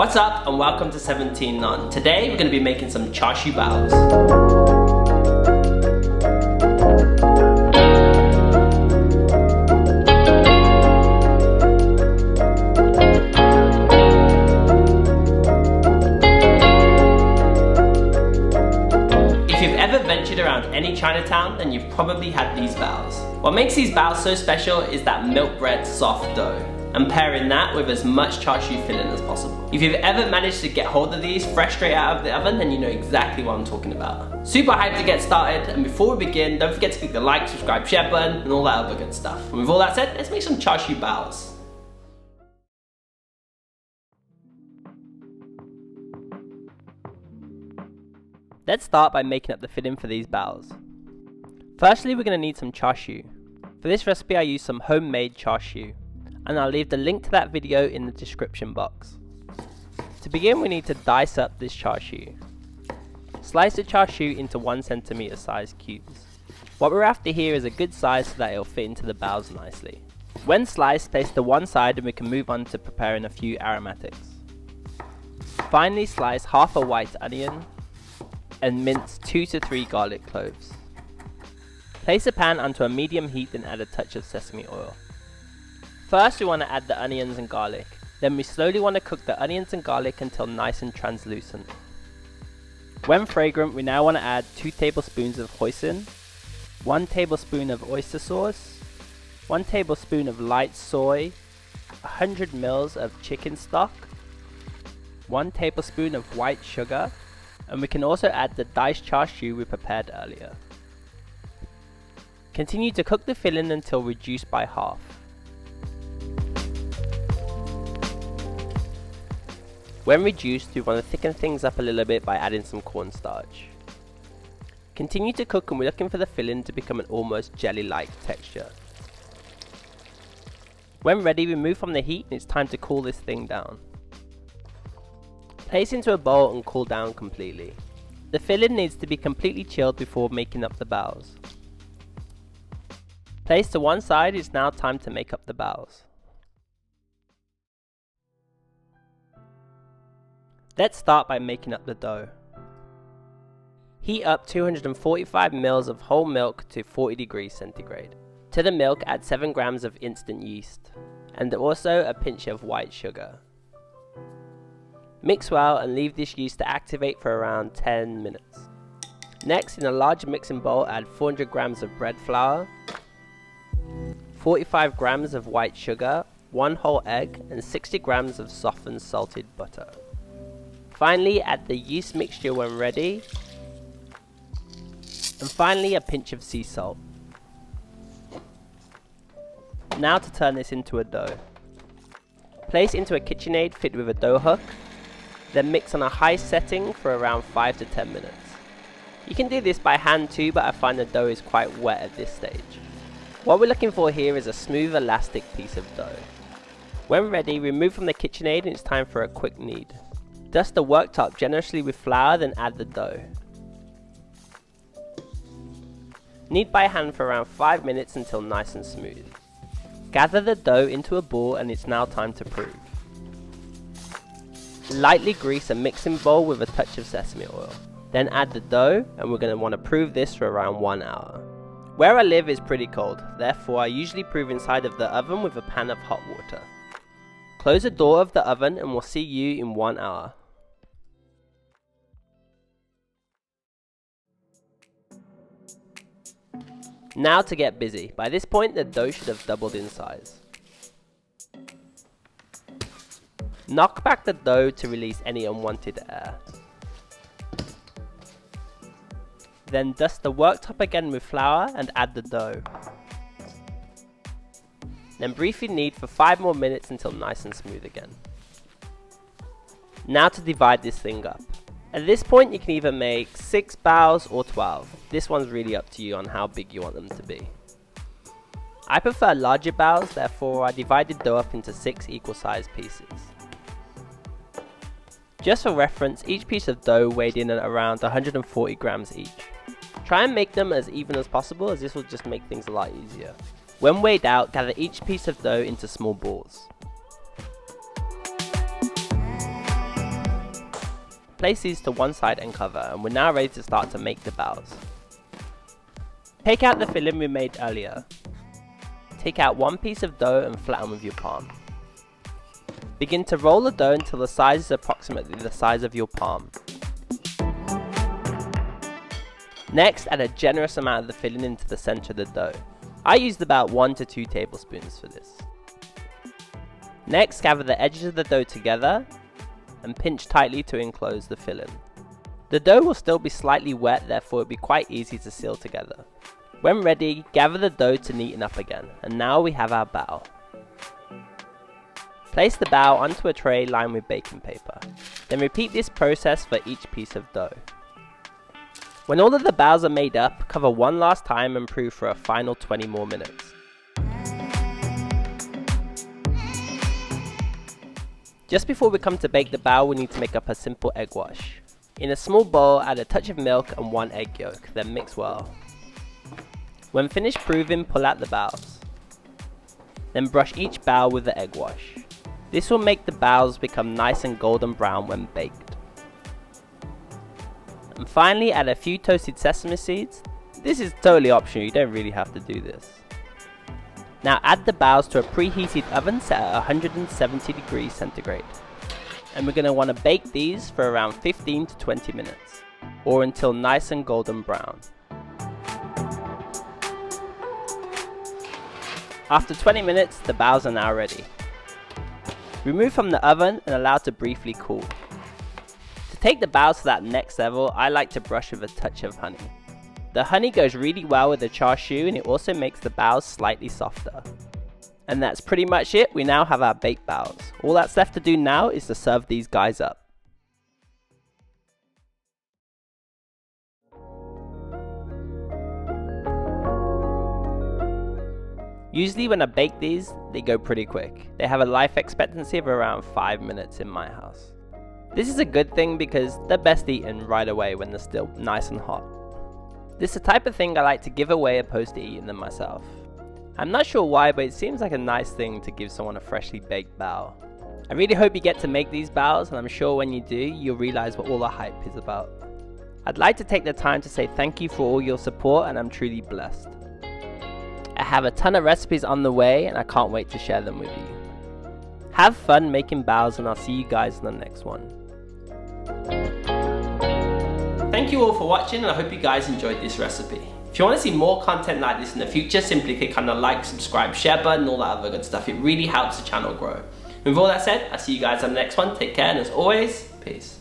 What's up and welcome to 17 None. Today we're going to be making some Char Siu Baos. If you've ever ventured around any Chinatown, then you've probably had these baos. What makes these baos so special is that milk bread soft dough, and pairing that with as much Char Siu filling as possible. If you've ever managed to get hold of these fresh straight out of the oven, then you know exactly what I'm talking about. Super hyped to get started, and before we begin, don't forget to click the like, subscribe, share button, and all that other good stuff. And with all that said, let's make some Char Siu Baos. Let's start by making up the filling for these baos. Firstly, we're going to need some char siu. For this recipe I use some homemade char siu, and I'll leave the link to that video in the description box. To begin, we need to dice up this char siu. Slice the char siu into 1 cm size cubes. What we're after here is a good size so that it'll fit into the baos nicely. When sliced, place to one side and we can move on to preparing a few aromatics. Finally, slice half a white onion and mince 2 to 3 garlic cloves. Place a pan onto a medium heat and add a touch of sesame oil. First we want to add the onions and garlic, then we slowly want to cook the onions and garlic until nice and translucent. When fragrant, we now want to add 2 tablespoons of hoisin, 1 tablespoon of oyster sauce, 1 tablespoon of light soy, 100 ml of chicken stock, 1 tablespoon of white sugar, and we can also add the diced char siu we prepared earlier. Continue to cook the filling until reduced by half. When reduced, we want to thicken things up a little bit by adding some cornstarch. Continue to cook and we're looking for the filling to become an almost jelly-like texture. When ready, remove from the heat and it's time to cool this thing down. Place into a bowl and cool down completely. The filling needs to be completely chilled before making up the baos. Placed to one side, it's now time to make up the baos. Let's start by making up the dough. Heat up 245 ml of whole milk to 40 degrees centigrade. To the milk, add 7 grams of instant yeast, and also a pinch of white sugar. Mix well and leave this yeast to activate for around 10 minutes. Next, in a large mixing bowl, add 400 grams of bread flour, 45 grams of white sugar, 1 whole egg, and 60 grams of softened salted butter. Finally, add the yeast mixture when ready, and finally a pinch of sea salt. Now to turn this into a dough. Place into a KitchenAid fitted with a dough hook, then mix on a high setting for around 5 to 10 minutes. You can do this by hand too, but I find the dough is quite wet at this stage. What we're looking for here is a smooth elastic piece of dough. When ready, remove from the KitchenAid and it's time for a quick knead. Dust the worktop generously with flour, then add the dough. Knead by hand for around 5 minutes until nice and smooth. Gather the dough into a ball and it's now time to prove. Lightly grease a mixing bowl with a touch of sesame oil. Then add the dough and we're going to want to prove this for around 1 hour. Where I live is pretty cold, therefore I usually prove inside of the oven with a pan of hot water. Close the door of the oven and we'll see you in 1 hour. Now to get busy. By this point the dough should have doubled in size. Knock back the dough to release any unwanted air. Then dust the worktop again with flour and add the dough. Then briefly knead for 5 more minutes until nice and smooth again. Now to divide this thing up. At this point you can either make 6 baos or 12. This one's really up to you on how big you want them to be. I prefer larger baos, therefore I divided dough up into 6 equal sized pieces. Just for reference, each piece of dough weighed in at around 140 grams each. Try and make them as even as possible, as this will just make things a lot easier. When weighed out, gather each piece of dough into small balls. place these to one side and cover, and we're now ready to start to make the baos. Take out the filling we made earlier. Take out one piece of dough and flatten with your palm. Begin to roll the dough until the size is approximately the size of your palm. Next, add a generous amount of the filling into the center of the dough. I used about 1 to 2 tablespoons for this. Next, gather the edges of the dough together and pinch tightly to enclose the filling. The dough will still be slightly wet, therefore it will be quite easy to seal together. When ready, gather the dough to neaten up again, and now we have our bao. Place the bao onto a tray lined with baking paper. Then repeat this process for each piece of dough. When all of the baos are made up, cover one last time and prove for a final 20 more minutes. Just before we come to bake the bao, we need to make up a simple egg wash. In a small bowl, add a touch of milk and 1 egg yolk, then mix well. When finished proving, pull out the baos. Then brush each bao with the egg wash. This will make the baos become nice and golden brown when baked. And finally, add a few toasted sesame seeds. This is totally optional, you don't really have to do this. Now add the baos to a preheated oven set at 170 degrees centigrade. And we're going to want to bake these for around 15 to 20 minutes, or until nice and golden brown. After 20 minutes, the baos are now ready. Remove from the oven and allow to briefly cool. To take the baos to that next level, I like to brush with a touch of honey. The honey goes really well with the char siu, and it also makes the baos slightly softer. And that's pretty much it. We now have our baked baos. All that's left to do now is to serve these guys up. Usually when I bake these, they go pretty quick. They have a life expectancy of around 5 minutes in my house. This is a good thing because they're best eaten right away when they're still nice and hot. This is the type of thing I like to give away opposed to eating them myself. I'm not sure why, but it seems like a nice thing to give someone a freshly baked bao. I really hope you get to make these baos, and I'm sure when you do, you'll realize what all the hype is about. I'd like to take the time to say thank you for all your support, and I'm truly blessed. I have a ton of recipes on the way, and I can't wait to share them with you. Have fun making baos, and I'll see you guys in the next one. Thank you all for watching, and I hope you guys enjoyed this recipe. If you want to see more content like this in the future, simply click on the like, subscribe, share button, all that other good stuff. It really helps the channel grow. With all that said, I'll see you guys on the next one. Take care, and as always, peace.